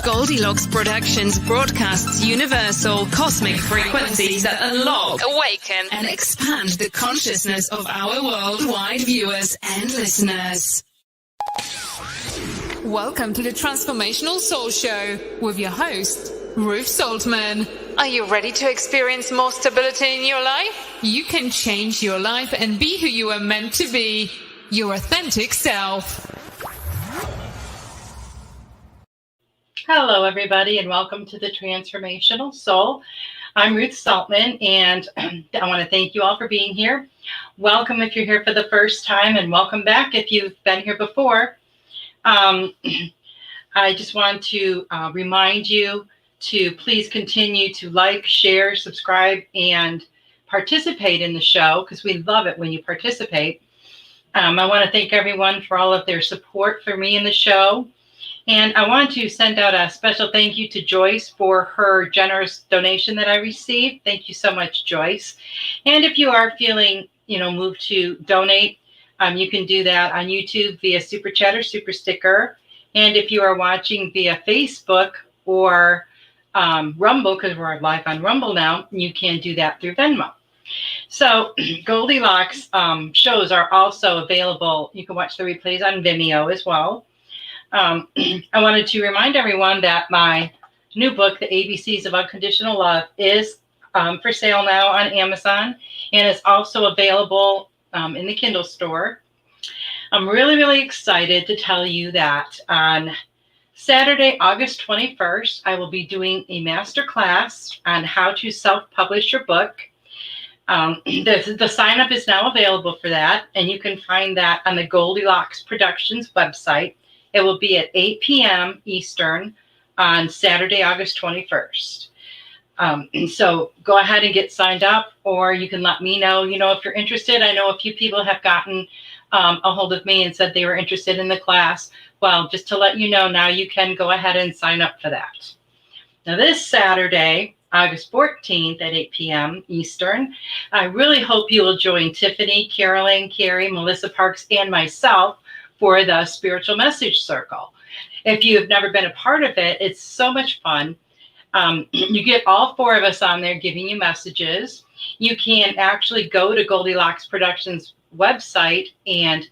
Goldylocks Productions broadcasts universal cosmic frequencies that unlock, awaken, and expand the consciousness of our worldwide viewers and listeners. Welcome to the Transformational Soul Show with your host, Ruth Soltman. Are you ready to experience more stability in your life? You can change your life and be who you are meant to be, your authentic self. Hello, everybody, and welcome to the Transformational Soul. I'm Ruth Soltman, and I want to thank you all for being here. Welcome if you're here for the first time, and welcome back if you've been here before. I just want to remind you to please continue to like, share, subscribe, and participate in the show, because we love it when you participate. I want to thank everyone for all of their support for me in the show. And I want to send out a special thank you to Joyce for her generous donation that I received. Thank you so much, Joyce. And if you are feeling, moved to donate, you can do that on YouTube via Super Chat or Super Sticker. And if you are watching via Facebook or Rumble, because we're live on Rumble now, you can do that through Venmo. So Goldylocks shows are also available. You can watch the replays on Vimeo as well. I wanted to remind everyone that my new book, The ABCs of Unconditional Love, is for sale now on Amazon, and it's also available in the Kindle store. I'm really, really excited to tell you that on Saturday, August 21st, I will be doing a master class on how to self-publish your book. The sign-up is now available for that, and you can find that on the Goldylocks Productions website. It will be at 8 p.m. Eastern on Saturday, August 21st. So go ahead and get signed up, or you can let me know, if you're interested. I know a few people have gotten a hold of me and said they were interested in the class. Well, just to let you know, now you can go ahead and sign up for that. Now, this Saturday, August 14th at 8 p.m. Eastern, I really hope you will join Tiffany, Carolyn, Carrie, Melissa Parks, and myself for the Spiritual Message Circle. If you have never been a part of it, it's so much fun. You get all four of us on there giving you messages. You can actually go to Goldylocks Productions website and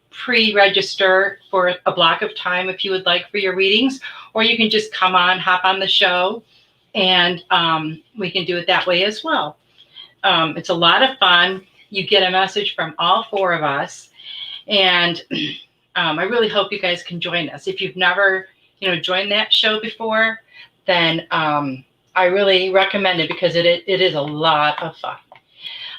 pre-register for a block of time if you would like for your readings, or you can just hop on the show, and we can do it that way as well. It's a lot of fun. You get a message from all four of us. And I really hope you guys can join us. If you've never, joined that show before, then I really recommend it, because it is a lot of fun.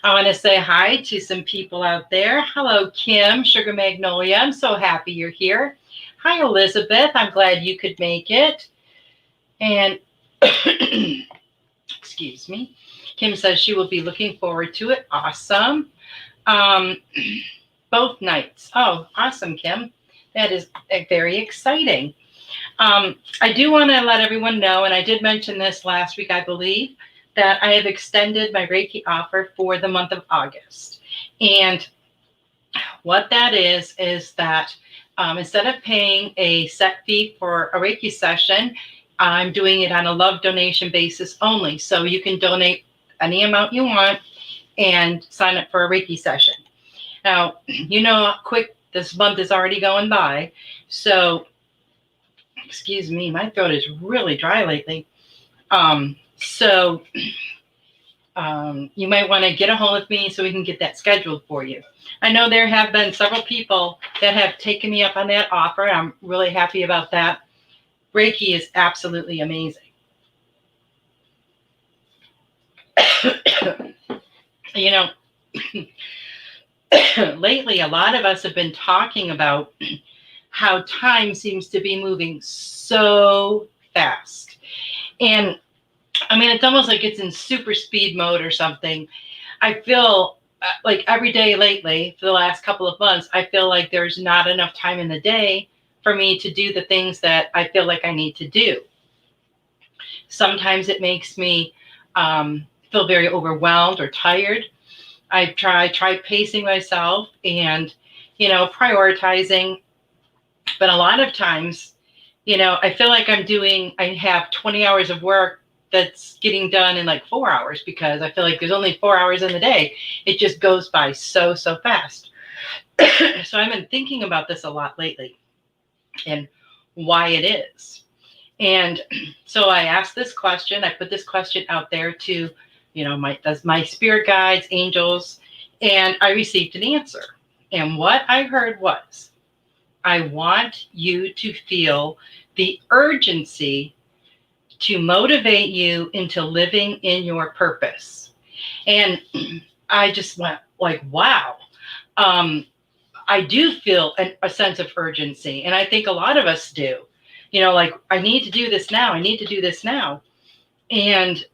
I want to say hi to some people out there. Hello, Kim, Sugar Magnolia. I'm so happy you're here. Hi, Elizabeth. I'm glad you could make it. And excuse me. Kim says she will be looking forward to it. Awesome. Both nights. Oh, awesome, Kim. That is very exciting. I do want to let everyone know, and I did mention this last week, I believe, that I have extended my Reiki offer for the month of August. And what that is that instead of paying a set fee for a Reiki session, I'm doing it on a love donation basis only. So you can donate any amount you want and sign up for a Reiki session. Now, how quick this month is already going by. So, excuse me, my throat is really dry lately. So you might want to get a hold of me so we can get that scheduled for you. I know there have been several people that have taken me up on that offer. I'm really happy about that. Reiki is absolutely amazing. Lately, a lot of us have been talking about how time seems to be moving so fast. And it's almost like it's in super speed mode or something. I feel like every day lately, for the last couple of months, I feel like there's not enough time in the day for me to do the things that I feel like I need to do. Sometimes it makes me feel very overwhelmed or tired. I tried pacing myself and, prioritizing. But a lot of times I feel like I have 20 hours of work that's getting done in like 4 hours, because I feel like there's only 4 hours in the day. It just goes by so fast. So I've been thinking about this a lot lately and why it is. And so I asked this question. I put this question out there to, my spirit guides, angels, and I received an answer. And what I heard was, I want you to feel the urgency to motivate you into living in your purpose. And I just went like, wow. I do feel a sense of urgency. And I think a lot of us do, like, I need to do this now. I need to do this now. And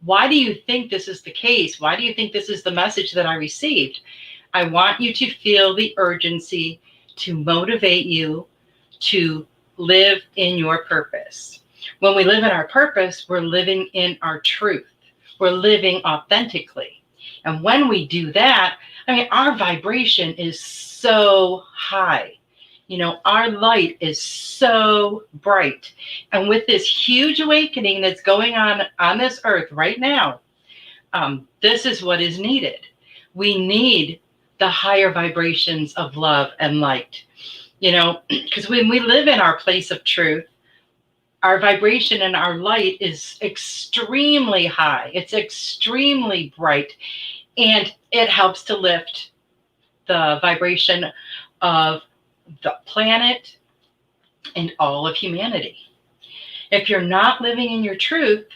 why do you think this is the case? Why do you think this is the message that I received? I want you to feel the urgency to motivate you to live in your purpose. When we live in our purpose, we're living in our truth. We're living authentically. And when we do that, our vibration is so high. Our light is so bright. And with this huge awakening that's going on this earth right now, this is what is needed. We need the higher vibrations of love and light. Because when we live in our place of truth, our vibration and our light is extremely high. It's extremely bright. And it helps to lift the vibration of the planet and all of humanity. If you're not living in your truth,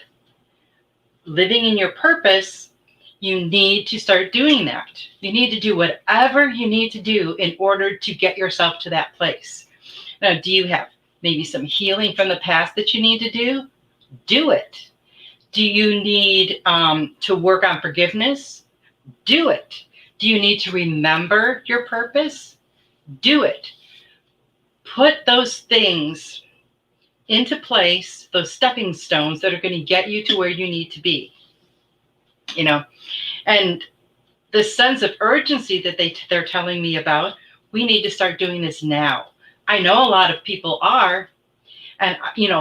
living in your purpose, you need to start doing that. You need to do whatever you need to do in order to get yourself to that place. Now, do you have maybe some healing from the past that you need to do? Do it. Do you need to work on forgiveness? Do it. Do you need to remember your purpose? Do it. Put those things into place, those stepping stones that are going to get you to where you need to be. And the sense of urgency that they're telling me about, we need to start doing this now. I know a lot of people are, and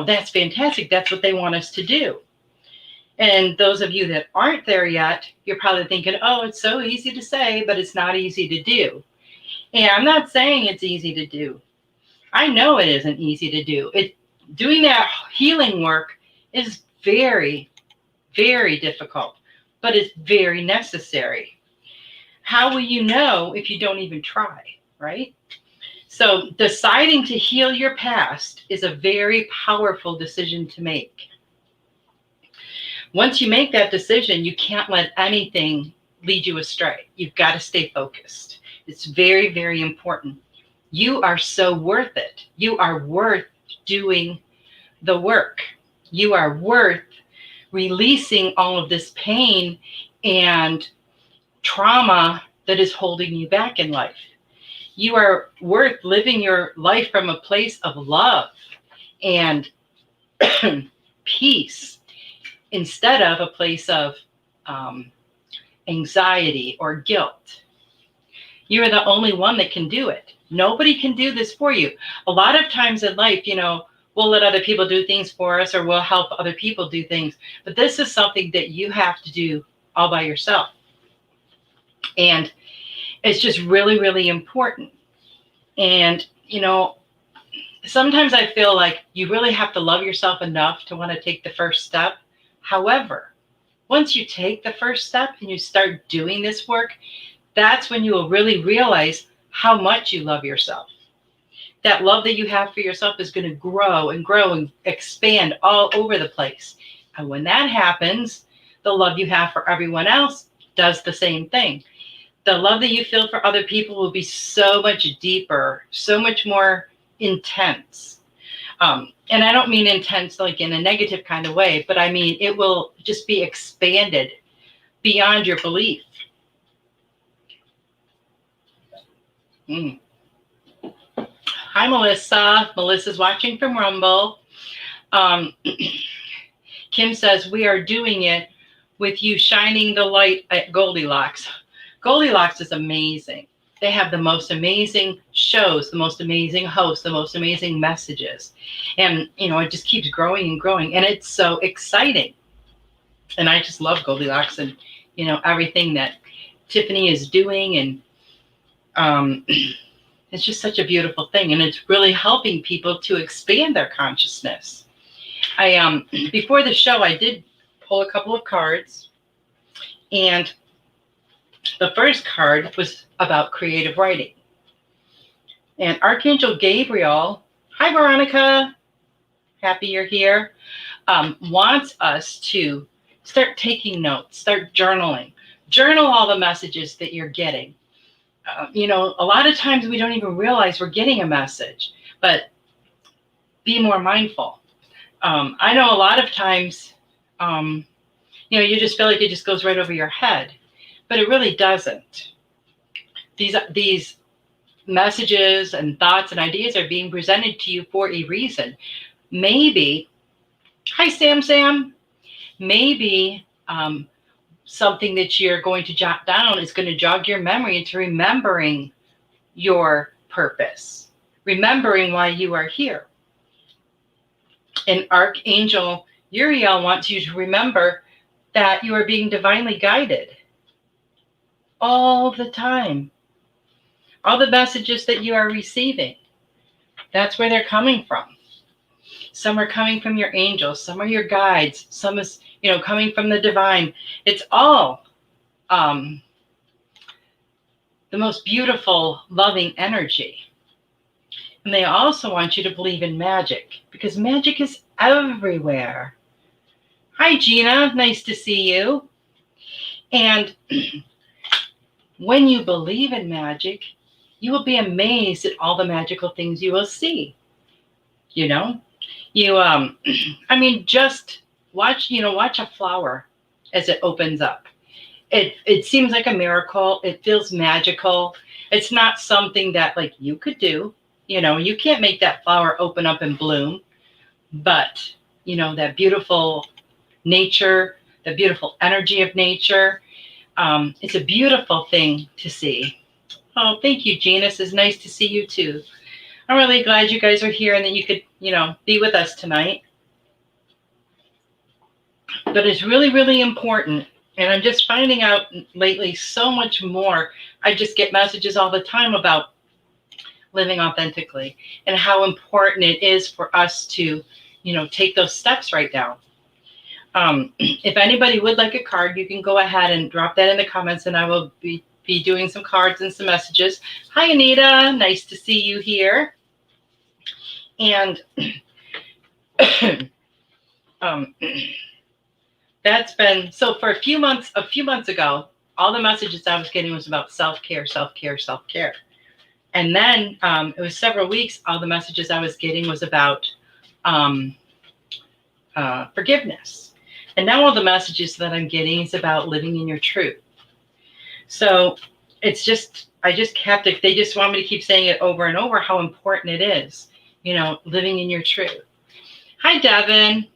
that's fantastic. That's what they want us to do. And those of you that aren't there yet, you're probably thinking, oh, it's so easy to say, but it's not easy to do. And I'm not saying it's easy to do. I know it isn't easy to do. Doing that healing work is very, very difficult, but it's very necessary. How will you know if you don't even try, right? So deciding to heal your past is a very powerful decision to make. Once you make that decision, you can't let anything lead you astray. You've got to stay focused. It's very, very important. You are so worth it. You are worth doing the work. You are worth releasing all of this pain and trauma that is holding you back in life. You are worth living your life from a place of love and peace, instead of a place of anxiety or guilt. You are the only one that can do it. Nobody can do this for you. A lot of times in life, we'll let other people do things for us, or we'll help other people do things. But this is something that you have to do all by yourself. And it's just really, really important. And, sometimes I feel like you really have to love yourself enough to want to take the first step. However, once you take the first step and you start doing this work, that's when you will really realize how much you love yourself. That love that you have for yourself is going to grow and expand all over the place. And when that happens, the love you have for everyone else does the same thing. The love that you feel for other people will be so much deeper, so much more intense. And I don't mean intense like in a negative kind of way, but I mean it will just be expanded beyond your belief. Hi, Melissa. Melissa's watching from Rumble. Kim says, we are doing it with you shining the light at Goldylocks. Goldylocks is amazing. They have the most amazing shows, the most amazing hosts, the most amazing messages. And, it just keeps growing and growing. And it's so exciting. And I just love Goldylocks and, everything that Tiffany is doing. And it's just such a beautiful thing. And it's really helping people to expand their consciousness. Before the show, I did pull a couple of cards. And the first card was about creative writing. And Archangel Gabriel, hi Veronica, happy you're here, wants us to start taking notes, start journaling. Journal all the messages that you're getting. A lot of times we don't even realize we're getting a message, but be more mindful. I know a lot of times, you just feel like it just goes right over your head, but it really doesn't. These messages and thoughts and ideas are being presented to you for a reason. Maybe, hi Sam, maybe something that you're going to jot down is going to jog your memory into remembering your purpose, remembering why you are here. And Archangel Uriel wants you to remember that you are being divinely guided all the time. All the messages that you are receiving, that's where they're coming from. Some are coming from your angels, some are your guides, some is, coming from the divine. It's all the most beautiful, loving energy. And they also want you to believe in magic, because magic is everywhere. Hi, Gina. Nice to see you. And when you believe in magic, you will be amazed at all the magical things you will see. Just watch a flower as it opens up. It seems like a miracle. It feels magical. It's not something that like you could do. You can't make that flower open up and bloom, but that beautiful nature, the beautiful energy of nature. It's a beautiful thing to see. Oh, thank you, Janus. It's nice to see you too. I'm really glad you guys are here and that you could, be with us tonight. But it's really, really important. And I'm just finding out lately so much more. I just get messages all the time about living authentically and how important it is for us to, take those steps right now. If anybody would like a card, you can go ahead and drop that in the comments and I will be doing some cards and some messages. Hi, Anita. Nice to see you here. And that's been, so for a few months ago, all the messages I was getting was about self-care. And then it was several weeks, all the messages I was getting was about forgiveness. And now all the messages that I'm getting is about living in your truth. So it's just, they just want me to keep saying it over and over, how important it is, living in your truth. Hi, Devin.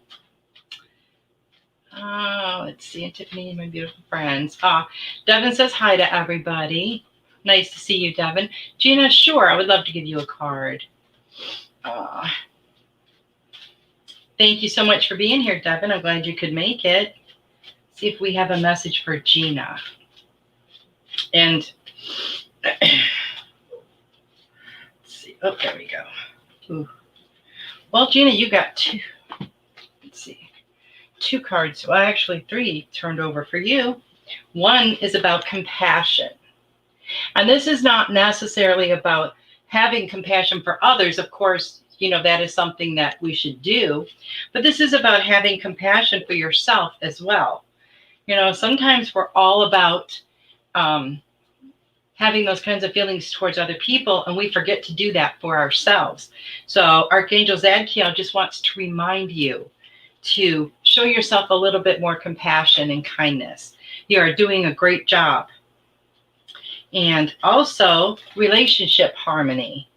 Let's see, and Tiffany and my beautiful friends. Devin says hi to everybody. Nice to see you, Devin. Gina, sure, I would love to give you a card. Thank you so much for being here, Devin. I'm glad you could make it. See if we have a message for Gina. And let's see. Oh, there we go. Ooh. Well, Gina, you got two. Let's see. 2 cards. Well, actually 3 turned over for you. One is about compassion. And this is not necessarily about having compassion for others. Of course, that is something that we should do. But this is about having compassion for yourself as well. Sometimes we're all about having those kinds of feelings towards other people, and we forget to do that for ourselves. So Archangel Zadkiel just wants to remind you to show yourself a little bit more compassion and kindness. You are doing a great job. And also relationship harmony.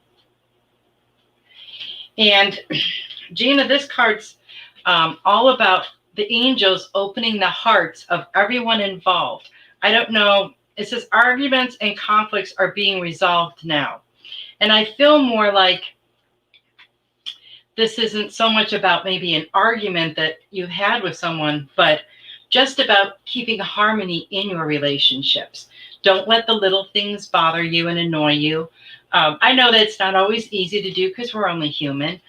And Gina, this card's all about the angels opening the hearts of everyone involved. I don't know it says arguments and conflicts are being resolved now. And I feel more like this isn't so much about maybe an argument that you had with someone, but just about keeping harmony in your relationships. Don't let the little things bother you and annoy you. I know that it's not always easy to do because we're only human,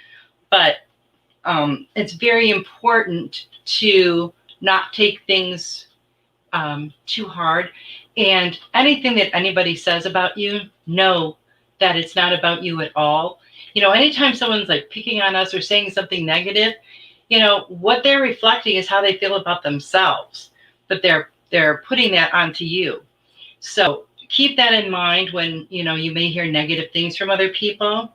but it's very important to not take things too hard. And anything that anybody says about you, know that it's not about you at all. You know, anytime someone's like picking on us or saying something negative, you know, what they're reflecting is how they feel about themselves, but they're putting that onto you. So keep that in mind when, you know, you may hear negative things from other people.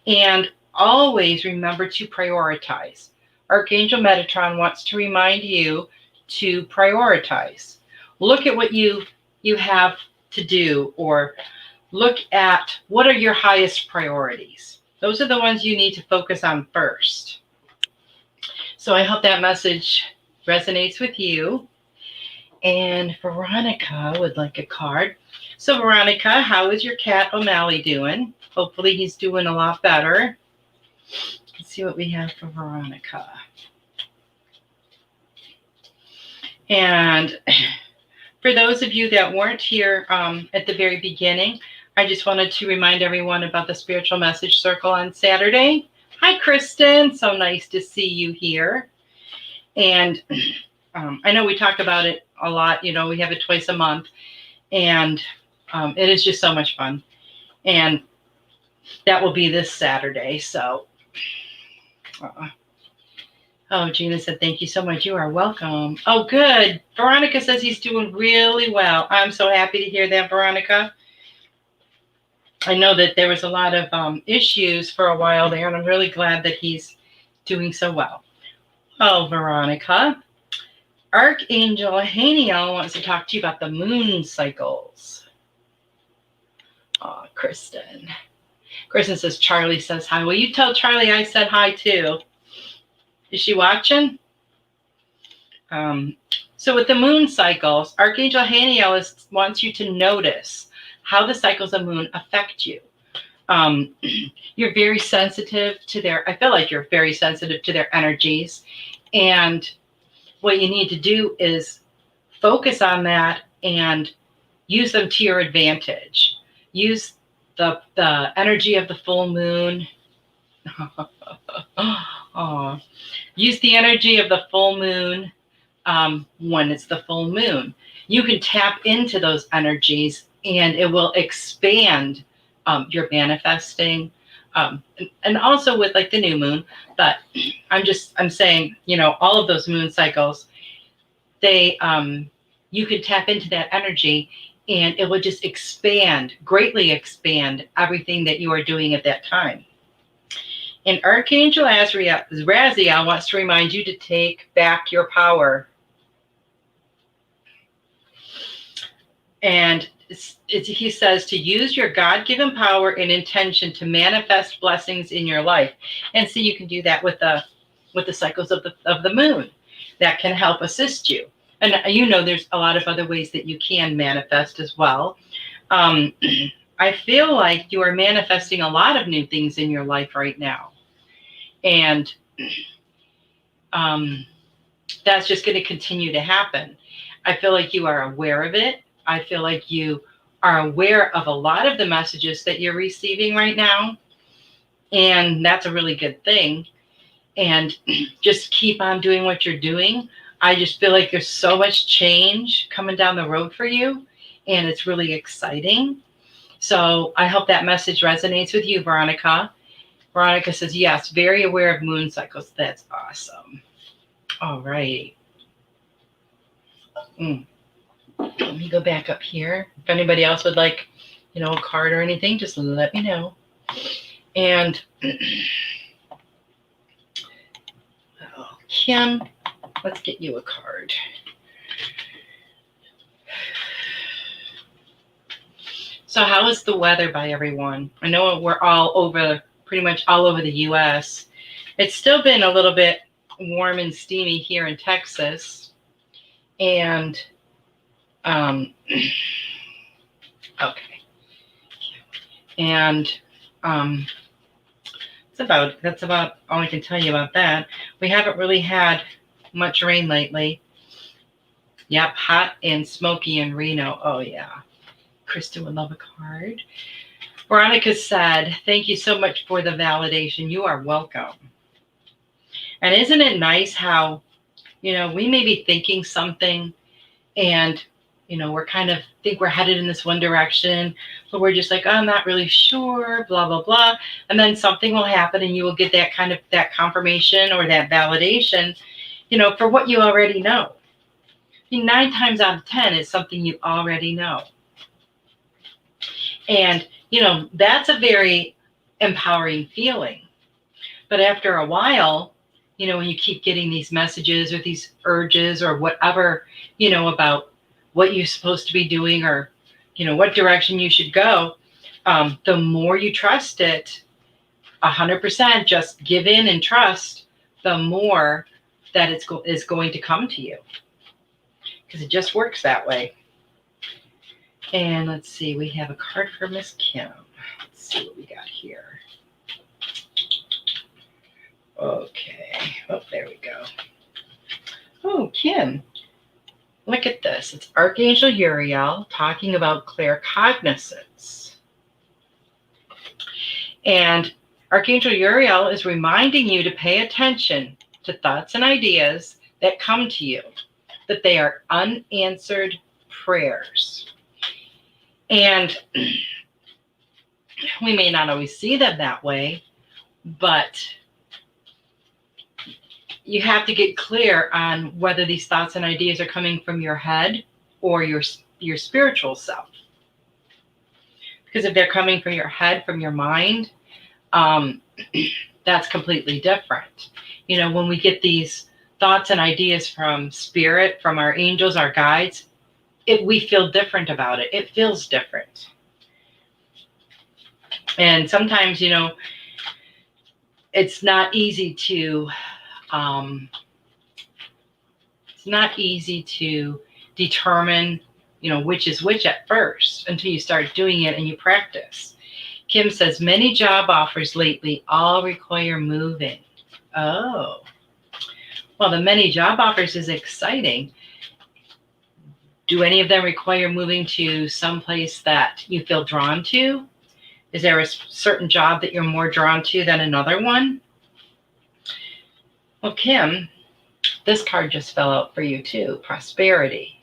And always remember to prioritize. Archangel Metatron wants to remind you to prioritize. Look at what you have to do, or look at what are your highest priorities. Those are the ones you need to focus on first. So I hope that message resonates with you. And Veronica would like a card. So Veronica, how is your cat O'Malley doing? Hopefully he's doing a lot better. Let's see what we have for Veronica. And for those of you that weren't here at the very beginning, I just wanted to remind everyone about the Spiritual Message Circle on Saturday. Hi, Kristen. So nice to see you here. And I know we talk about it a lot. You know, we have it twice a month. And it is just so much fun. And that will be this Saturday. So, oh, Gina said, thank you so much. You are welcome. Oh, good. Veronica says he's doing really well. I'm so happy to hear that, Veronica. I know that there was a lot of issues for a while there, and I'm really glad that he's doing so well. Oh, Veronica. Archangel Haniel wants to talk to you about the moon cycles. Oh, Kristen. Kristen says, Charlie says hi. Well, you tell Charlie I said hi too. Is she watching? So with the moon cycles, Archangel Haniel wants you to notice how the cycles of moon affect you. You're very sensitive to their, I feel like you're very sensitive to their energies. And what you need to do is focus on that and use them to your advantage. Use the energy of the full moon. Oh. Use the energy of the full moon when it's the full moon. You can tap into those energies and it will expand your manifesting. And also with like the new moon, but I'm saying, you know, all of those moon cycles, they, you can tap into that energy and it will just expand, greatly expand everything that you are doing at that time. And Archangel Raziel wants to remind you to take back your power. And he says to use your God-given power and intention to manifest blessings in your life. And so you can do that with the cycles of the moon. That can help assist you. And you know there's a lot of other ways that you can manifest as well. I feel like you are manifesting a lot of new things in your life right now. And that's just going to continue to happen. I feel like you are aware of it. I feel like you are aware of a lot of the messages that you're receiving right now. And that's a really good thing. And just keep on doing what you're doing. I just feel like there's so much change coming down the road for you. And it's really exciting. So I hope that message resonates with you, Veronica. Veronica says, yes, very aware of moon cycles. That's awesome. All right. Let me go back up here. If anybody else would like, you know, a card or anything, just let me know. And oh, Kim, let's get you a card. So how is the weather by everyone? I know we're all over, pretty much all over the U.S. It's still been a little bit warm and steamy here in Texas. And Okay. And that's about all I can tell you about that. We haven't really had much rain lately. Yep, hot and smoky in Reno. Oh, yeah. Krista would love a card. Veronica said, thank you so much for the validation. You are welcome. And isn't it nice how, we may be thinking something and, we're kind of think we're headed in this one direction, but we're just like, oh, I'm not really sure, blah, blah, blah. And then something will happen and you will get that confirmation or that validation, for what you already know. 9 times out of 10 is something you already know. And, that's a very empowering feeling. But after a while, when you keep getting these messages or these urges or whatever, about what you're supposed to be doing or, what direction you should go, the more you trust it, 100%, just give in and trust, the more that is going to come to you. Because it just works that way. And let's see, we have a card for Miss Kim. Let's see what we got here. Okay. Oh, there we go. Oh, Kim, look at this. It's Archangel Uriel talking about claircognizance. And Archangel Uriel is reminding you to pay attention to thoughts and ideas that come to you, that they are unanswered prayers. And we may not always see them that way, but you have to get clear on whether these thoughts and ideas are coming from your head or your spiritual self. Because if they're coming from your head, from your mind, that's completely different. When we get these thoughts and ideas from spirit, from our angels, our guides, we feel different about it. It feels different. And sometimes, it's not easy to determine, which is which at first until you start doing it and you practice. Kim says, many job offers lately all require moving. Oh, well, the many job offers is exciting. Do any of them require moving to some place that you feel drawn to? Is there a certain job that you're more drawn to than another one? Well, Kim, this card just fell out for you too, prosperity.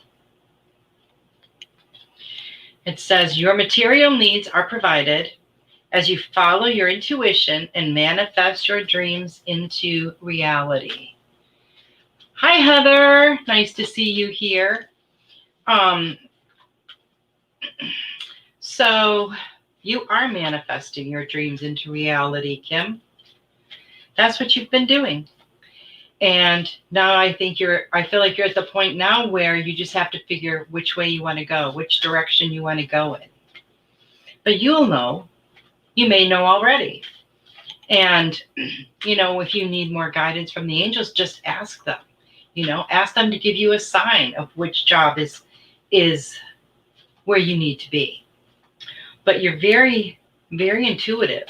It says, your material needs are provided as you follow your intuition and manifest your dreams into reality. Hi, Heather. Nice to see you here. So you are manifesting your dreams into reality, Kim. That's what you've been doing. And now I feel like you're at the point now where you just have to figure which way you want to go, which direction you want to go in. But you'll know. You may know already. And, if you need more guidance from the angels, just ask them. Ask them to give you a sign of which job is where you need to be. But you're very, very intuitive.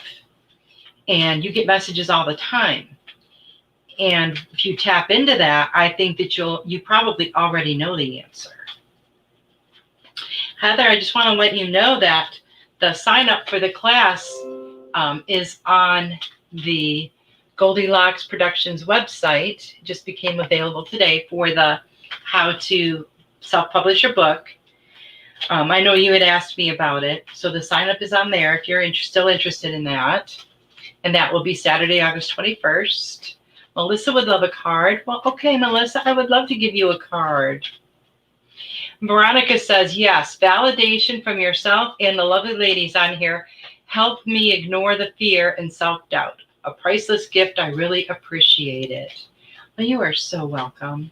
And you get messages all the time. And if you tap into that, I think that you probably already know the answer. Heather, I just want to let you know that the sign up for the class is on the Goldylocks Productions website. It just became available today for the how to self-publish your book. I know you had asked me about it. So the sign up is on there if you're still interested in that. And that will be Saturday, August 21st. Melissa would love a card. Well, okay, Melissa, I would love to give you a card. Veronica says, yes, validation from yourself and the lovely ladies on here help me ignore the fear and self-doubt. A priceless gift. I really appreciate it. Well, you are so welcome.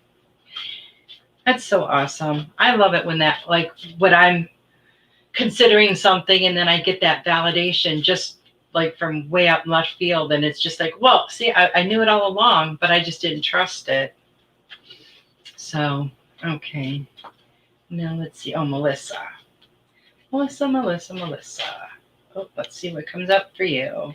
That's so awesome. I love it when when I'm considering something and then I get that validation just like from way up left field. And it's just like, well, see, I knew it all along, but I just didn't trust it. So, okay. Now let's see. Oh, Melissa. Melissa, Melissa, Melissa. Oh, let's see what comes up for you.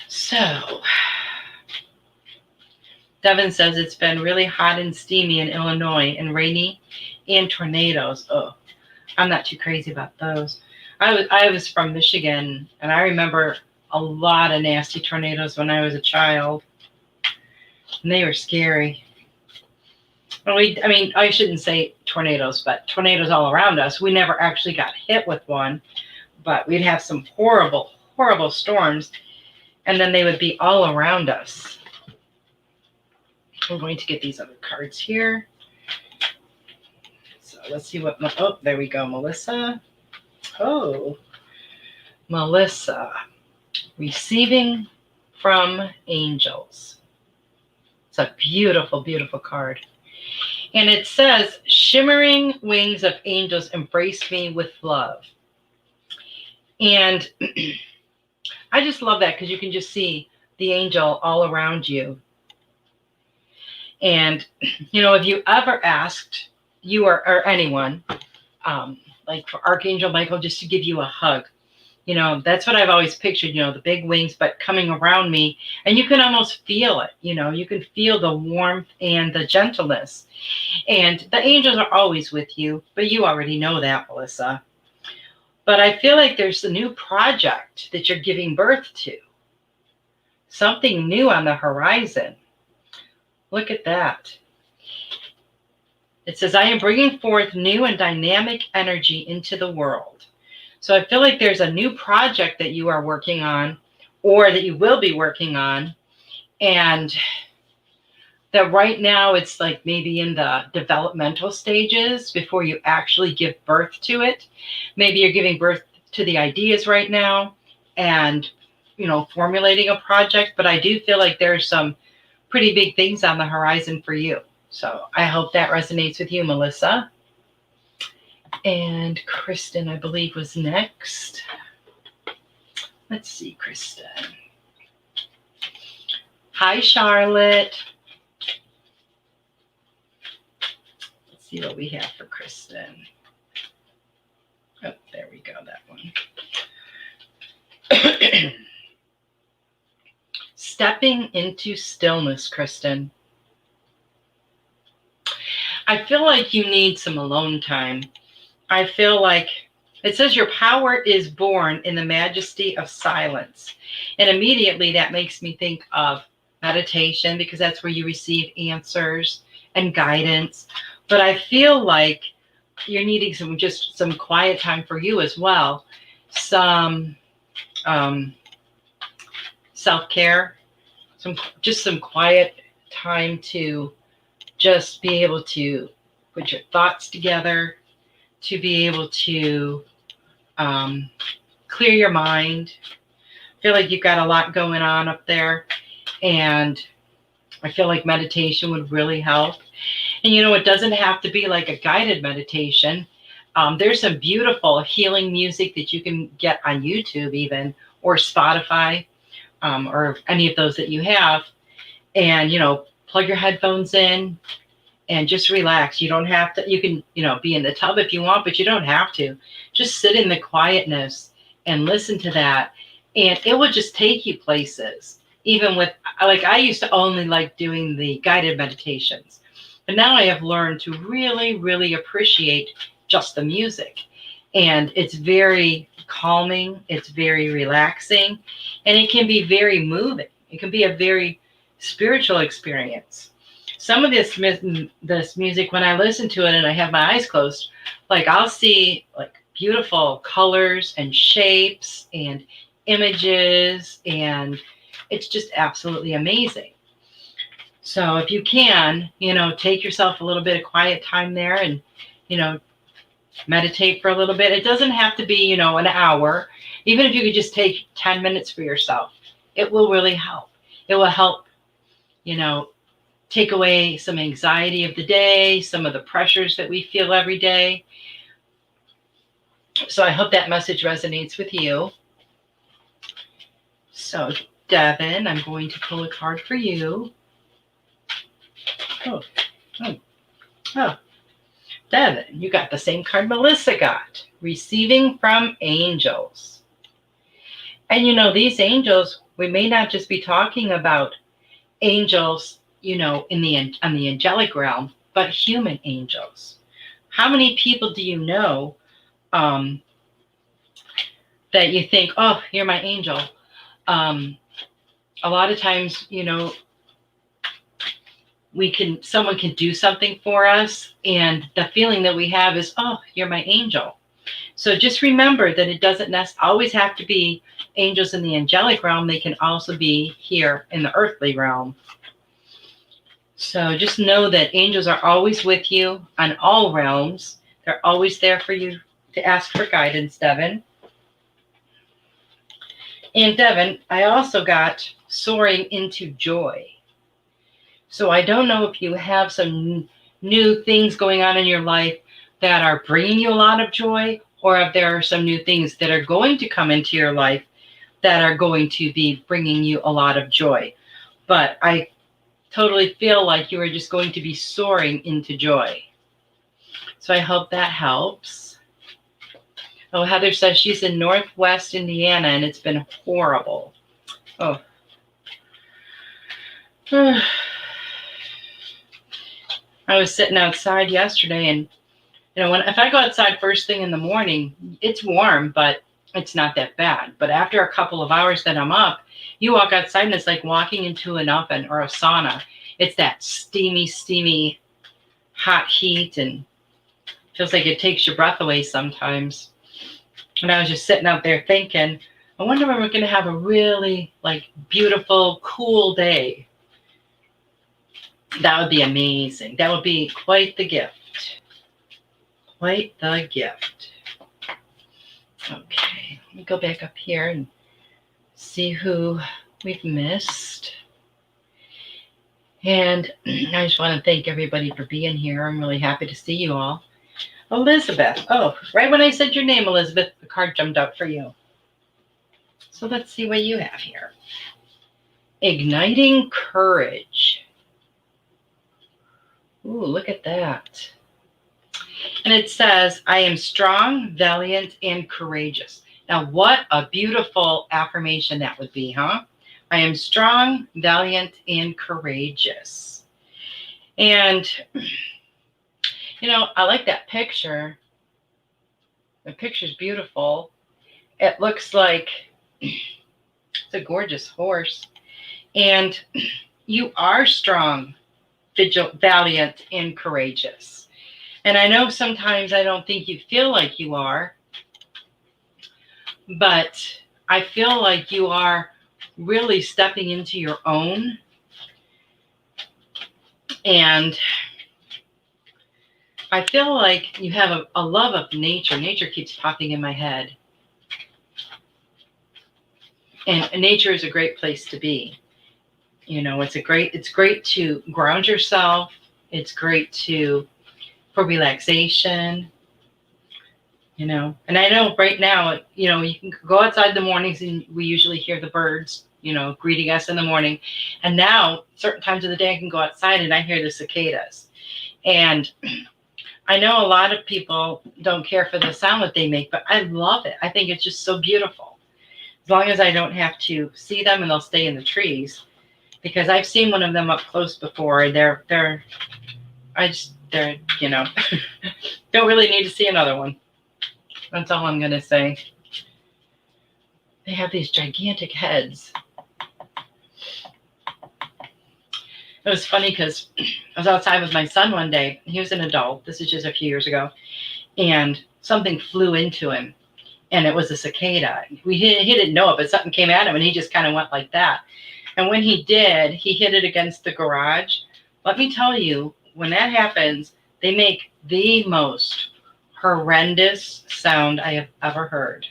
So, Devin says it's been really hot and steamy in Illinois and rainy and tornadoes. Oh, I'm not too crazy about those. I was from Michigan, and I remember a lot of nasty tornadoes when I was a child, and they were scary. I shouldn't say tornadoes, but tornadoes all around us. We never actually got hit with one, but we'd have some horrible, horrible storms, and then they would be all around us. I'm going to get these other cards here. So let's see what, oh, there we go, Melissa. Oh, Melissa, receiving from angels. It's a beautiful, beautiful card. And it says, shimmering wings of angels embrace me with love. And I just love that because you can just see the angel all around you. And, if you ever asked you or anyone, like for Archangel Michael, just to give you a hug, that's what I've always pictured, the big wings, but coming around me, and you can almost feel it, you can feel the warmth and the gentleness. And the angels are always with you, but you already know that, Melissa. But I feel like there's a new project that you're giving birth to. Something new on the horizon. Look at that. It says, I am bringing forth new and dynamic energy into the world. So I feel like there's a new project that you are working on, or that you will be working on. And that right now it's like maybe in the developmental stages before you actually give birth to it. Maybe you're giving birth to the ideas right now and, formulating a project. But I do feel like there's some pretty big things on the horizon for you. So I hope that resonates with you, Melissa. And Kristen, I believe, was next. Let's see, Kristen. Hi, Charlotte. Let's see what we have for Kristen. Oh, there we go, that one. Stepping into stillness, Kristen. I feel like you need some alone time. I feel like it says your power is born in the majesty of silence. And immediately that makes me think of meditation, because that's where you receive answers and guidance. But I feel like you're needing some quiet time for you as well. Some self-care, some quiet time to just be able to put your thoughts together, to be able to clear your mind. I feel like you've got a lot going on up there, and I feel like meditation would really help. And it doesn't have to be like a guided meditation. There's some beautiful healing music that you can get on YouTube even, or Spotify, or any of those that you have. And, plug your headphones in and just relax. You don't have to, you can, be in the tub if you want, but you don't have to. Just sit in the quietness and listen to that. And it will just take you places. Even with, like, I used to only like doing the guided meditations. But now I have learned to really, really appreciate just the music. And it's very calming. It's very relaxing. And it can be very moving. It can be a very spiritual experience. Some of this music, when I listen to it and I have my eyes closed, like I'll see like beautiful colors and shapes and images, and it's just absolutely amazing. So if you can, take yourself a little bit of quiet time there and, meditate for a little bit. It doesn't have to be, an hour. Even if you could just take 10 minutes for yourself, it will really help. It will help, take away some anxiety of the day, some of the pressures that we feel every day. So I hope that message resonates with you. So Devin, I'm going to pull a card for you. Oh, oh, oh. Devin, you got the same card Melissa got. Receiving from angels. And you know, these angels, we may not just be talking about angels, you know, on the angelic realm, but human angels. How many people do you know that you think, oh, you're my angel? A lot of times, you know, someone can do something for us, and the feeling that we have is, oh, you're my angel. So just remember that it doesn't always have to be angels in the angelic realm. They can also be here in the earthly realm. So just know that angels are always with you on all realms. They're always there for you to ask for guidance, Devin. And Devin, I also got soaring into joy. So I don't know if you have some new things going on in your life that are bringing you a lot of joy, or if there are some new things that are going to come into your life that are going to be bringing you a lot of joy. But I totally feel like you are just going to be soaring into joy. So I hope that helps. Oh, Heather says she's in Northwest Indiana and it's been horrible. Oh. I was sitting outside yesterday, and you know, if I go outside first thing in the morning, it's warm, but it's not that bad. But after a couple of hours that I'm up, you walk outside and it's like walking into an oven or a sauna. It's that steamy, hot heat, and feels like it takes your breath away sometimes. And I was just sitting out there thinking, I wonder when we're going to have a really beautiful, cool day. That would be amazing. That would be quite the gift. Quite the gift. Okay, let me go back up here and see who we've missed. And I just want to thank everybody for being here. I'm really happy to see you all. Elizabeth. Oh, right when I said your name, Elizabeth, the card jumped out for you. So let's see what you have here. Igniting courage. Ooh, look at that. And it says, I am strong, valiant, and courageous. Now, what a beautiful affirmation that would be, huh? I am strong, valiant, and courageous. And, you know, I like that picture. The picture's beautiful. It looks like it's a gorgeous horse. And you are strong, valiant, and courageous. And I know sometimes I don't think you feel like you are, but I feel like you are really stepping into your own. And I feel like you have a love of nature. Nature keeps popping in my head. And nature is a great place to be. You know, it's great to ground yourself. It's great for relaxation, you know. And I know right now, you know, you can go outside in the mornings and we usually hear the birds, you know, greeting us in the morning. And now certain times of the day I can go outside and I hear the cicadas. And I know a lot of people don't care for the sound that they make, but I love it. I think it's just so beautiful. As long as I don't have to see them and they'll stay in the trees. Because I've seen one of them up close before, and they're you know, don't really need to see another one. That's all I'm gonna say. They have these gigantic heads. It was funny because I was outside with my son one day. He was an adult. This is just a few years ago, and something flew into him, and it was a cicada. He didn't know it, but something came at him, and he just kind of went like that. And when he did, he hit it against the garage. Let me tell you, when that happens, they make the most horrendous sound I have ever heard.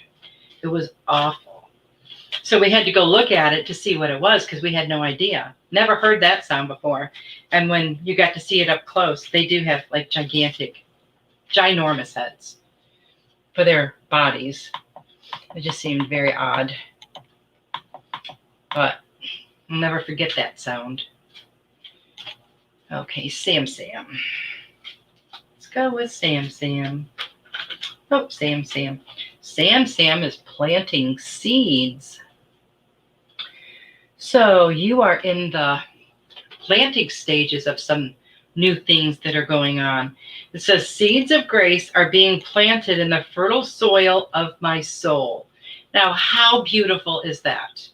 It was awful. So we had to go look at it to see what it was because we had no idea. Never heard that sound before. And when you got to see it up close, they do have like ginormous heads for their bodies. It just seemed very odd. But I'll never forget that sound. Okay, Sam. Let's go with Sam. Oh, Sam. Sam is planting seeds. So you are in the planting stages of some new things that are going on. It says, seeds of grace are being planted in the fertile soil of my soul. Now, how beautiful is that?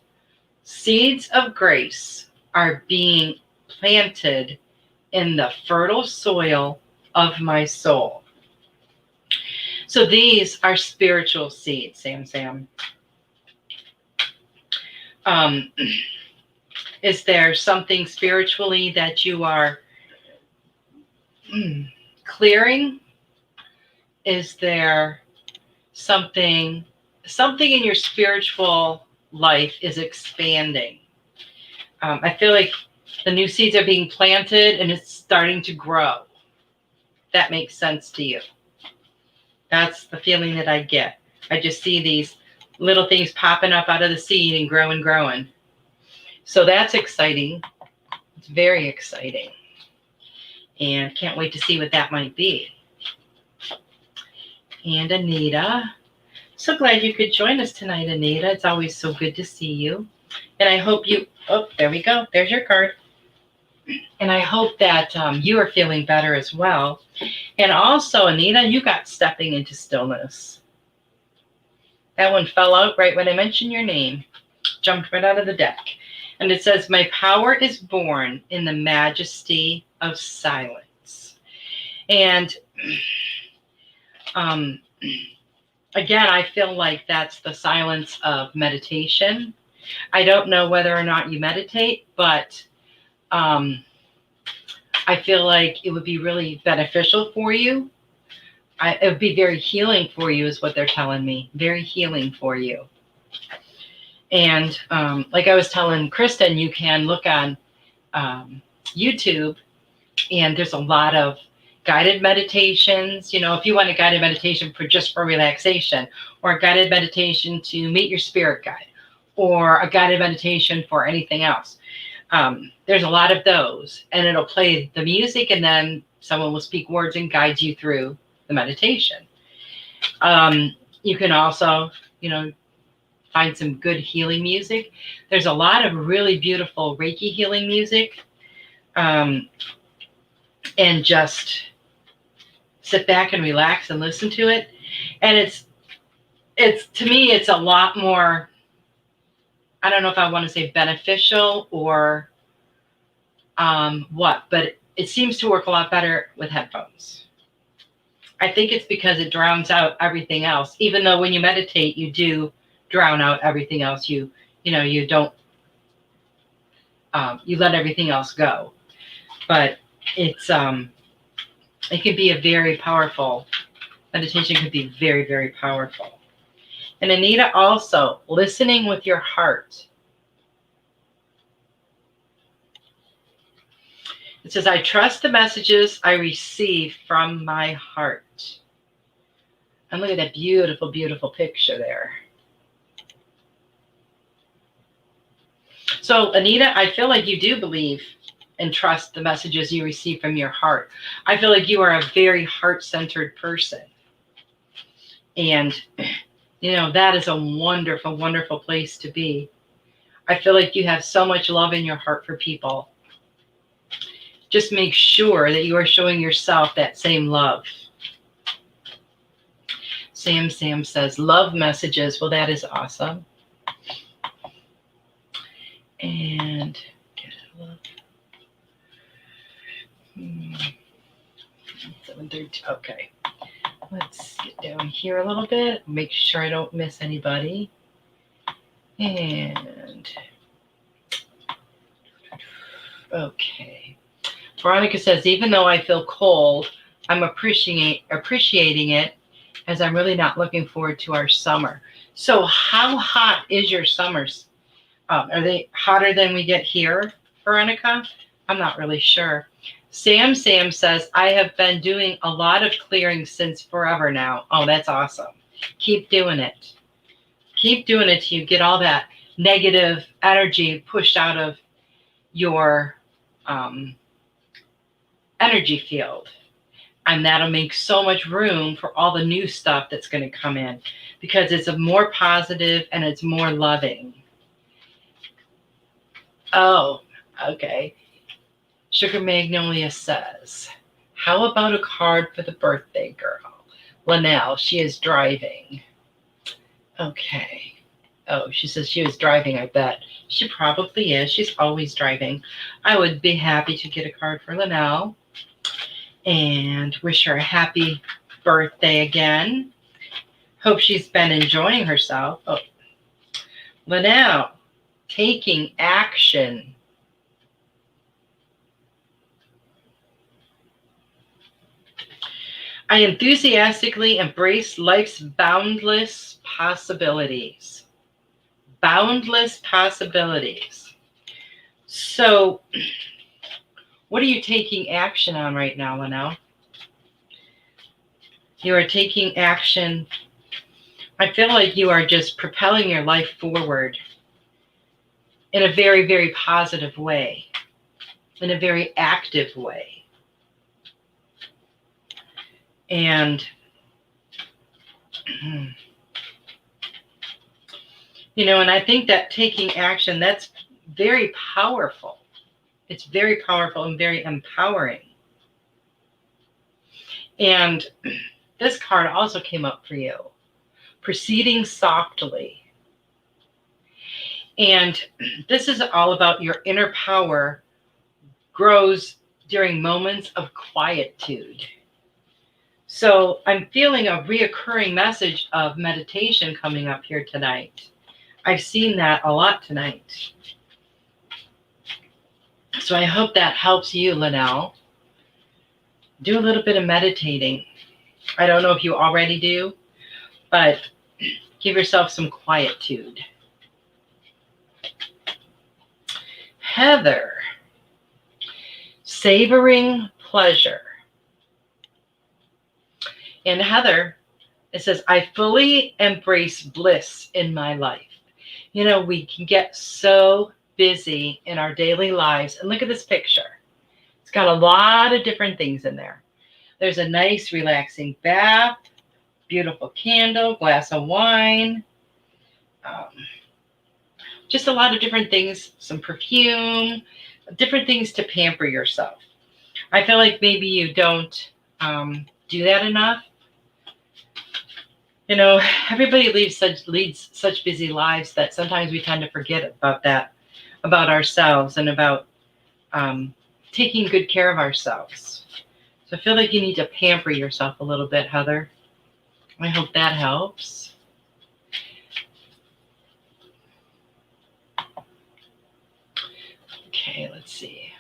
Seeds of grace are being planted in the fertile soil of my soul. So these are spiritual seeds, Sam. Is there something spiritually that you are clearing? Is there something in your spiritual life is expanding? I feel like the new seeds are being planted and it's starting to grow. That makes sense to you. That's the feeling that I get. I just see these little things popping up out of the seed and growing. So that's exciting. It's very exciting. And can't wait to see what that might be. And Anita, so glad you could join us tonight, Anita. It's always so good to see you. And I hope you, oh, there we go. There's your card. And I hope that you are feeling better as well. And also, Anita, you got stepping into stillness. That one fell out right when I mentioned your name. Jumped right out of the deck. And it says, my power is born in the majesty of silence. And again, I feel like that's the silence of meditation. I don't know whether or not you meditate, but I feel like it would be really beneficial for you. It would be very healing for you is what they're telling me. Very healing for you. And like I was telling Kristen, you can look on YouTube, and there's a lot of guided meditations. You know, if you want a guided meditation for relaxation, or a guided meditation to meet your spirit guide, or a guided meditation for anything else. There's a lot of those, and it'll play the music, and then someone will speak words and guide you through the meditation. You can also, find some good healing music. There's a lot of really beautiful Reiki healing music. And just sit back and relax and listen to it. And it's to me, it's a lot more, I don't know if I want to say beneficial or what, but it seems to work a lot better with headphones. I think it's because it drowns out everything else. Even though when you meditate, you do drown out everything else. You don't, you let everything else go. But it's, it can be a very powerful, meditation can be very, very powerful. And Anita, also listening with your heart. It says, I trust the messages I receive from my heart. And look at that beautiful, beautiful picture there. So, Anita, I feel like you do believe and trust the messages you receive from your heart. I feel like you are a very heart-centered person. And, that is a wonderful, wonderful place to be. I feel like you have so much love in your heart for people. Just make sure that you are showing yourself that same love. Sam says, love messages. Well, that is awesome. And get it love. 7:32. Okay. Let's get down here a little bit. Make sure I don't miss anybody. And okay. Veronica says, even though I feel cold, I'm appreciating it, as I'm really not looking forward to our summer. So how hot is your summers? Are they hotter than we get here, Veronica? I'm not really sure. Sam says, I have been doing a lot of clearing since forever now. Oh, that's awesome. Keep doing it. Keep doing it till you get all that negative energy pushed out of your energy field. And that'll make so much room for all the new stuff that's going to come in, because it's a more positive and it's more loving. Oh, okay. Sugar Magnolia says, how about a card for the birthday girl? Linnell, she is driving. Okay. Oh, she says she was driving, I bet. She probably is. She's always driving. I would be happy to get a card for Linnell and wish her a happy birthday again. Hope she's been enjoying herself. Oh, Linnell, taking action. I enthusiastically embrace life's boundless possibilities. Boundless possibilities. So, what are you taking action on right now, Linnell? You are taking action. I feel like you are just propelling your life forward in a very, very positive way, in a very active way. And, you know, and I think that taking action, that's very powerful. It's very powerful and very empowering. And this card also came up for you. Proceeding softly. And this is all about your inner power grows during moments of quietude. So I'm feeling a reoccurring message of meditation coming up here tonight. I've seen that a lot tonight. So I hope that helps you, Linnell. Do a little bit of meditating. I don't know if you already do, but give yourself some quietude. Heather, savoring pleasure. And Heather, it says, I fully embrace bliss in my life. You know, we can get so busy in our daily lives. And look at this picture. It's got a lot of different things in there. There's a nice relaxing bath, beautiful candle, glass of wine, just a lot of different things, some perfume, different things to pamper yourself. I feel like maybe you don't do that enough. You know, everybody leads such busy lives that sometimes we tend to forget about that, about ourselves and about taking good care of ourselves. So I feel like you need to pamper yourself a little bit, Heather. I hope that helps. Okay, let's see.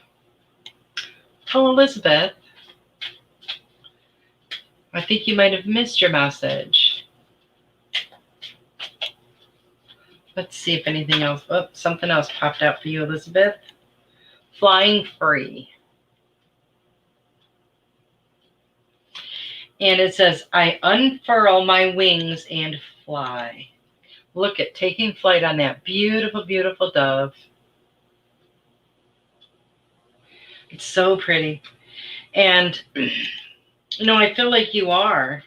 Oh, Elizabeth, I think you might have missed your message. Let's see if anything else. Oh, something else popped out for you, Elizabeth. Flying free. And it says, I unfurl my wings and fly. Look at taking flight on that beautiful, beautiful dove. It's so pretty. And, you know, I feel like you are.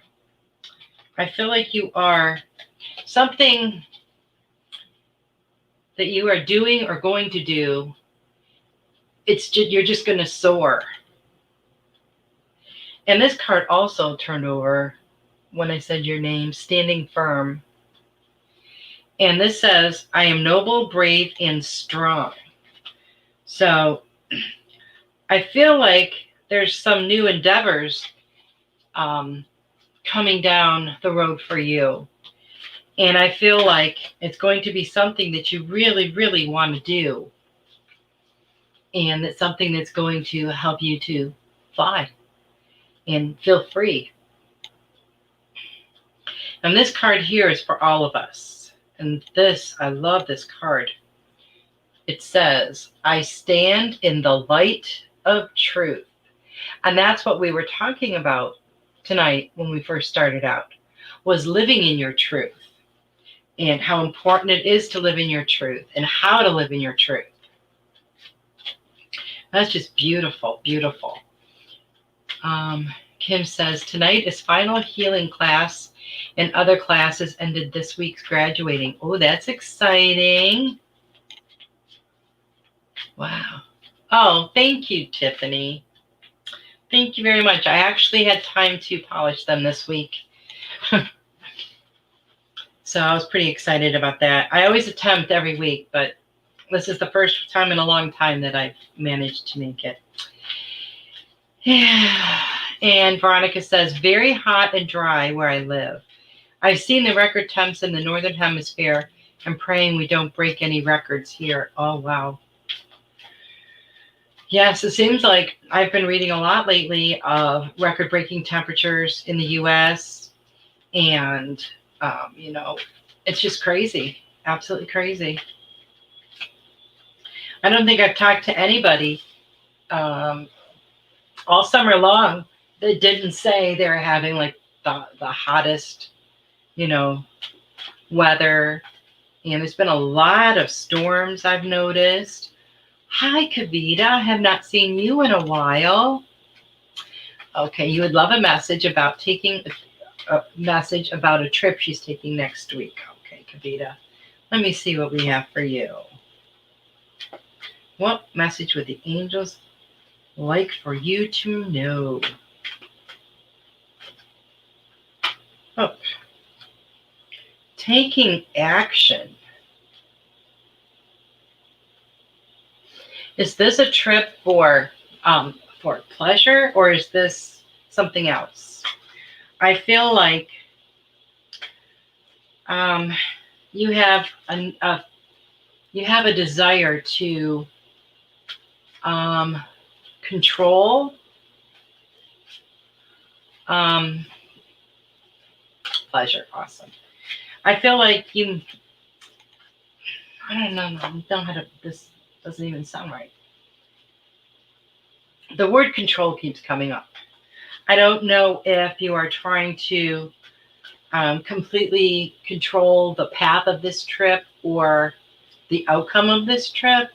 I feel like you are something that you are doing or going to do. It's just, you're just going to soar. And this card also turned over when I said your name, standing firm. And this says, I am noble, brave, and strong. So I feel like there's some new endeavors coming down the road for you. And I feel like it's going to be something that you really, really want to do. And it's something that's going to help you to fly and feel free. And this card here is for all of us. And this, I love this card. It says, I stand in the light of truth. And that's what we were talking about tonight when we first started out, was living in your truth and how important it is to live in your truth and how to live in your truth. That's just beautiful, beautiful. Kim says, tonight is final healing class and other classes ended this week's graduating. Oh, that's exciting. Wow. Oh, thank you, Tiffany. Thank you very much. I actually had time to polish them this week. So I was pretty excited about that. I always attempt every week, but this is the first time in a long time that I've managed to make it. Yeah. And Veronica says, very hot and dry where I live. I've seen the record temps in the Northern Hemisphere. I'm praying we don't break any records here. Oh, wow. Yes, it seems like I've been reading a lot lately of record-breaking temperatures in the U.S. And, it's just crazy. Absolutely crazy. I don't think I've talked to anybody all summer long that didn't say they're having like the hottest, weather. And there's been a lot of storms I've noticed. Hi, Kavita. Have not seen you in a while. Okay, you would love a message about a trip she's taking next week. Okay, Kavita. Let me see what we have for you. What message would the angels like for you to know? Oh. Taking action. Is this a trip for pleasure, or is this something else? I feel like you have a desire to control pleasure. Awesome. I feel like this doesn't even sound right. The word control keeps coming up. I don't know if you are trying to completely control the path of this trip or the outcome of this trip.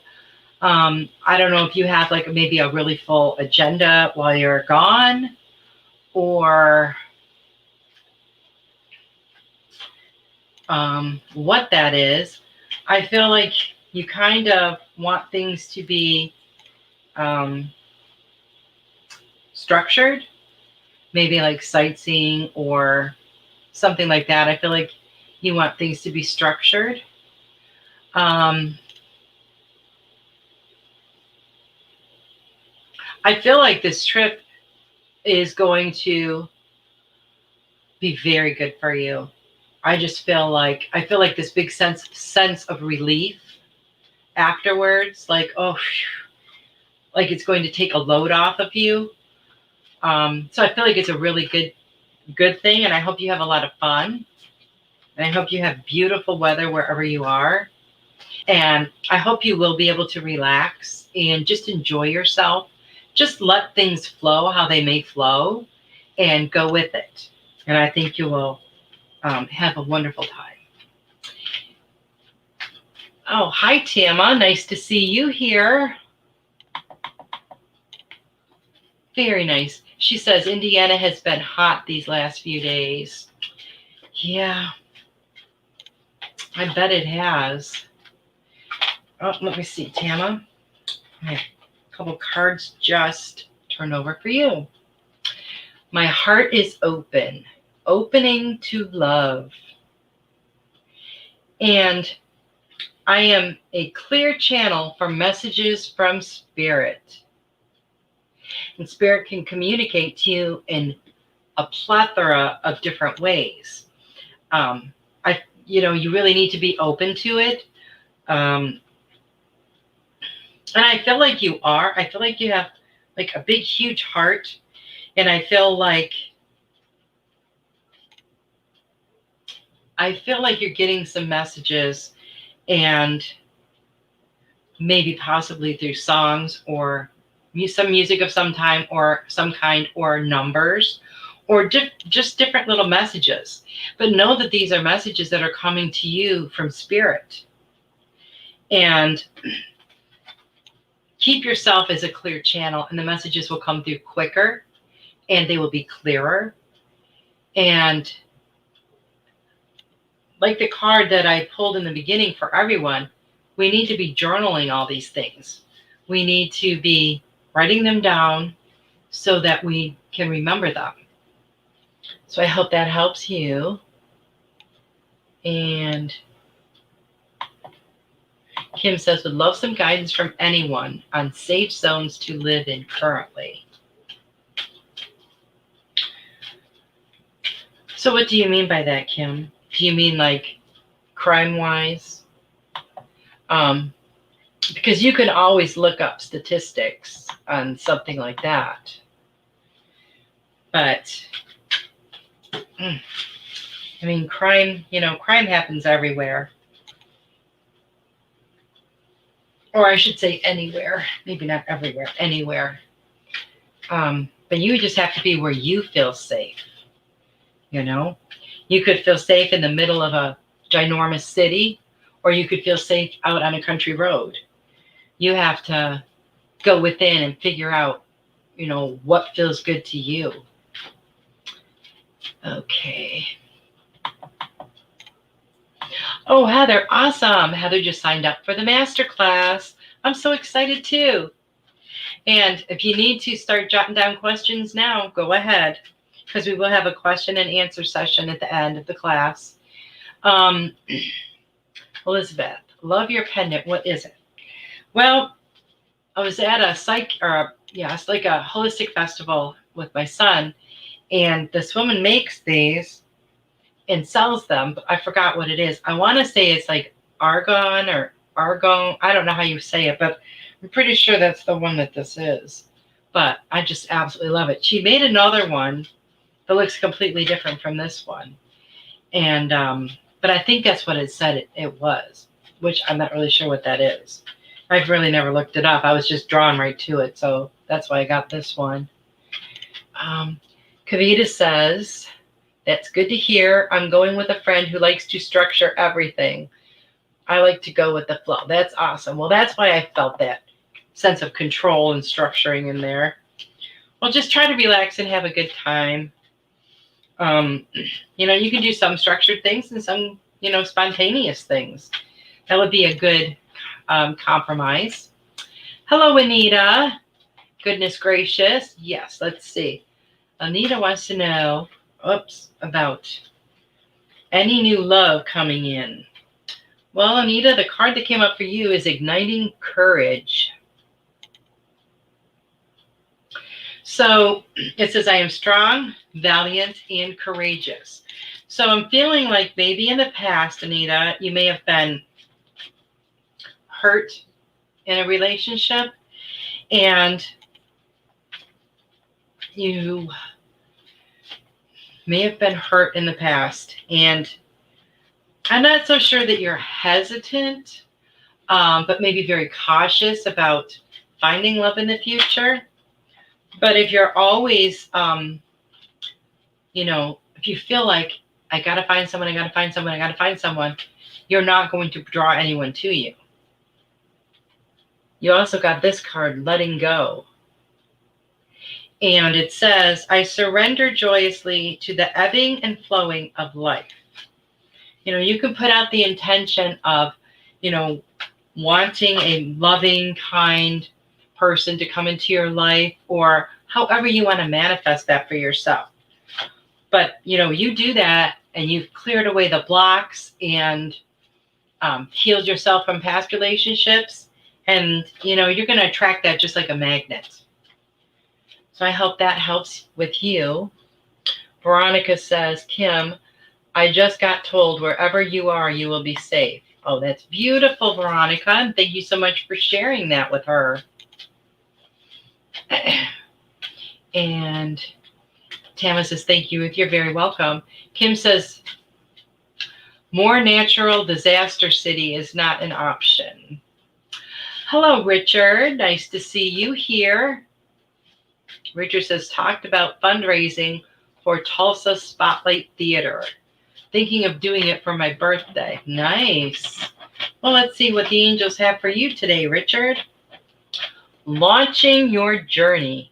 I don't know if you have like maybe a really full agenda while you're gone, or what that is. I feel like you kind of want things to be structured, maybe like sightseeing or something like that. I feel like you want things to be structured. I feel like this trip is going to be very good for you. I feel like this big sense of relief afterwards, like, oh, like it's going to take a load off of you. So I feel like it's a really good thing, and I hope you have a lot of fun. And I hope you have beautiful weather wherever you are. And I hope you will be able to relax and just enjoy yourself. Just let things flow how they may flow and go with it. And I think you will have a wonderful time. Oh, hi, Tama. Nice to see you here. Very nice. She says Indiana has been hot these last few days. Yeah, I bet it has. Oh, let me see, Tama. A couple cards just turned over for you. My heart is open, opening to love. And I am a clear channel for messages from Spirit. And Spirit can communicate to you in a plethora of different ways. You really need to be open to it. And I feel like you are. I feel like you have like a big, huge heart. And I feel like you're getting some messages, and maybe possibly through songs or some music of some time or some kind, or numbers, or just different little messages. But know that these are messages that are coming to you from Spirit. And keep yourself as a clear channel, and the messages will come through quicker and they will be clearer. And like the card that I pulled in the beginning for everyone, we need to be journaling all these things. We need to be writing them down so that we can remember them. So I hope that helps you. And Kim says, would love some guidance from anyone on safe zones to live in currently. So what do you mean by that, Kim? Do you mean like crime-wise? Because you can always look up statistics on something like that. But, I mean, crime happens everywhere. Or I should say anywhere. Maybe not everywhere, anywhere. But you just have to be where you feel safe. You know, you could feel safe in the middle of a ginormous city, or you could feel safe out on a country road. You have to go within and figure out, what feels good to you. Okay. Oh, Heather, awesome. Heather just signed up for the masterclass. I'm so excited too. And if you need to start jotting down questions now, go ahead, because we will have a question and answer session at the end of the class. Elizabeth, love your pendant. What is it? Well, I was at it's like a holistic festival with my son, and this woman makes these and sells them, but I forgot what it is. I want to say it's like argon or argon. I don't know how you say it, but I'm pretty sure that's the one that this is. But I just absolutely love it. She made another one that looks completely different from this one. And but I think that's what it said it was, which I'm not really sure what that is. I've really never looked it up. I was just drawn right to it, so that's why I got this one. Kavita says, that's good to hear. I'm going with a friend who likes to structure everything. I like to go with the flow. That's awesome. Well, that's why I felt that sense of control and structuring in there. Well, just try to relax and have a good time. You can do some structured things and some, spontaneous things. That would be a good compromise. Hello, Anita. Goodness gracious. Yes, let's see. Anita wants to know, about any new love coming in. Well, Anita, the card that came up for you is Igniting Courage. So it says, I am strong, valiant, and courageous. So I'm feeling like maybe in the past, Anita, you may have been hurt in a relationship, and you may have been hurt in the past. And I'm not so sure that you're hesitant, but maybe very cautious about finding love in the future. But if you're always, if you feel like, I got to find someone, you're not going to draw anyone to you. You also got this card, Letting Go. And it says, I surrender joyously to the ebbing and flowing of life. You can put out the intention of, wanting a loving, kind person to come into your life, or however you want to manifest that for yourself. But, you do that and you've cleared away the blocks and healed yourself from past relationships. And, you're going to attract that just like a magnet. So I hope that helps with you. Veronica says, Kim, I just got told wherever you are, you will be safe. Oh, that's beautiful, Veronica. And thank you so much for sharing that with her. And Tama says, thank you. You're very welcome. Kim says, more natural disaster city is not an option. Hello, Richard. Nice to see you here. Richard says, talked about fundraising for Tulsa Spotlight Theater. Thinking of doing it for my birthday. Nice. Well, let's see what the angels have for you today, Richard. Launching your journey.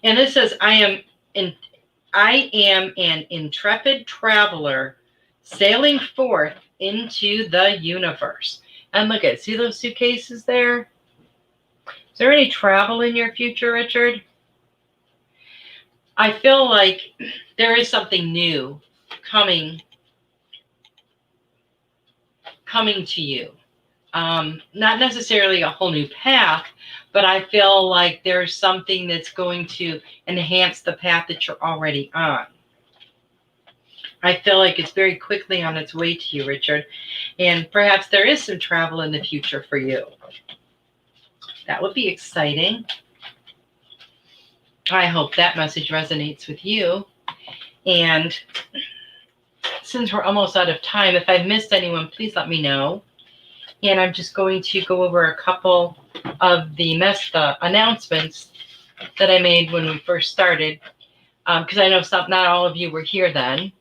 And it says, I am an intrepid traveler sailing forth into the universe. And look at, see those suitcases there? Is there any travel in your future, Richard? I feel like there is something new coming to you. Not necessarily a whole new path, but I feel like there's something that's going to enhance the path that you're already on. I feel like it's very quickly on its way to you, Richard. And perhaps there is some travel in the future for you. That would be exciting. I hope that message resonates with you. And since we're almost out of time, if I've missed anyone, please let me know. And I'm just going to go over a couple of the announcements that I made when we first started, because I know not all of you were here then.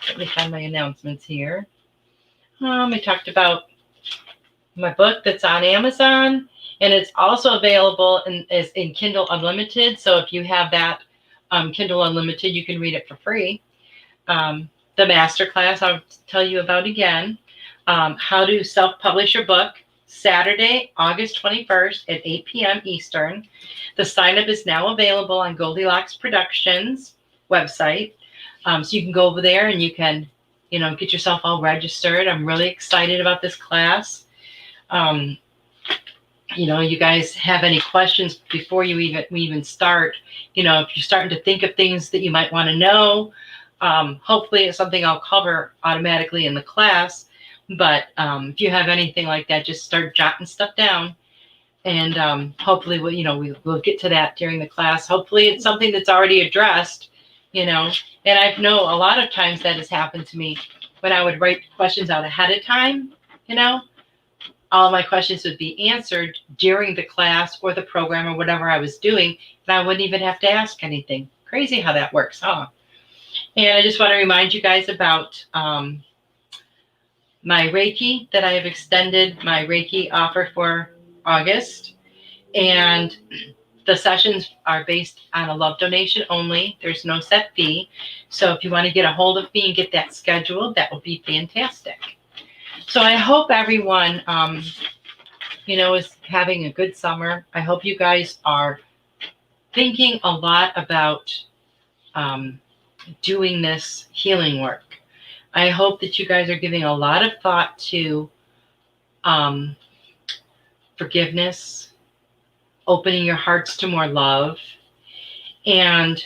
Let me find my announcements here. We talked about my book that's on Amazon, and it's also available in Kindle Unlimited. So if you have that Kindle Unlimited, you can read it for free. The masterclass I'll tell you about again. How to self-publish your book, Saturday, August 21st at 8 p.m. Eastern. The sign-up is now available on Goldylocks Productions website. So you can go over there and you can, get yourself all registered. I'm really excited about this class. You guys have any questions before we even start, if you're starting to think of things that you might want to know, hopefully it's something I'll cover automatically in the class. But if you have anything like that, just start jotting stuff down. And hopefully, we'll get to that during the class. Hopefully it's something that's already addressed, And I know a lot of times that has happened to me when I would write questions out ahead of time, all my questions would be answered during the class or the program or whatever I was doing. And I wouldn't even have to ask anything. Crazy how that works, huh? And I just want to remind you guys about my Reiki, that I have extended my Reiki offer for August. And the sessions are based on a love donation only. There's no set fee. So if you want to get a hold of me and get that scheduled, that would be fantastic. So I hope everyone, is having a good summer. I hope you guys are thinking a lot about doing this healing work. I hope that you guys are giving a lot of thought to forgiveness, opening your hearts to more love, and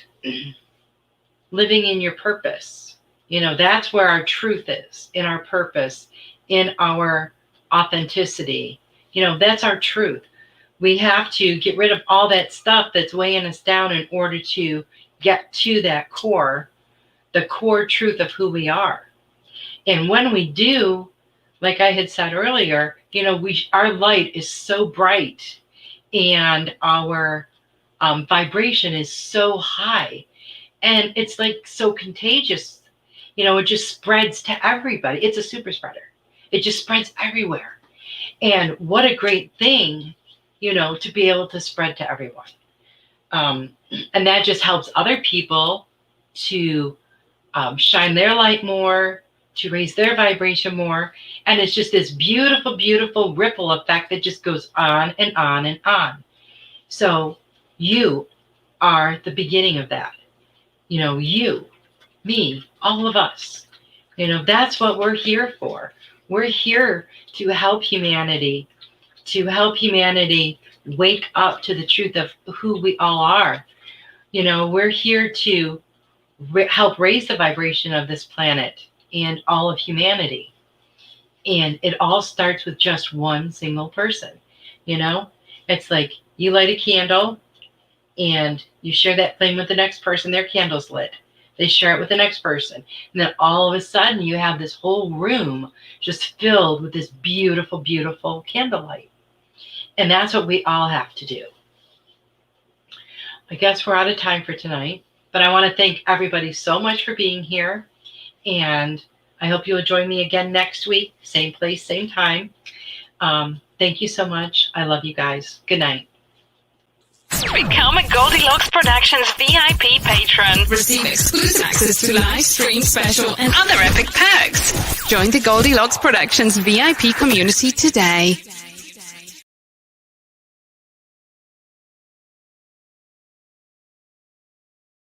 living in your purpose. That's where our truth is, in our purpose, in our authenticity. That's our truth. We have to get rid of all that stuff that's weighing us down in order to get to that core, the core truth of who we are. And when we do, like I had said earlier, our light is so bright and our vibration is so high, and it's like so contagious. It just spreads to everybody. It's a super spreader. It just spreads everywhere. And what a great thing, to be able to spread to everyone. And that just helps other people to shine their light more, to raise their vibration more. And it's just this beautiful, beautiful ripple effect that just goes on and on and on. So you are the beginning of that. You, me, all of us. That's what we're here for. We're here to help humanity, wake up to the truth of who we all are. We're here to help raise the vibration of this planet and all of humanity. And it all starts with just one single person. It's like you light a candle and you share that flame with the next person, their candle's lit. They share it with the next person. And then all of a sudden you have this whole room just filled with this beautiful, beautiful candlelight. And that's what we all have to do. I guess we're out of time for tonight, but I want to thank everybody so much for being here. And I hope you'll join me again next week, same place, same time. Thank you so much. I love you guys. Good night. Become a Goldylocks Productions VIP patron. Receive exclusive access to live stream special and Other epic perks. Join the Goldylocks Productions VIP community today.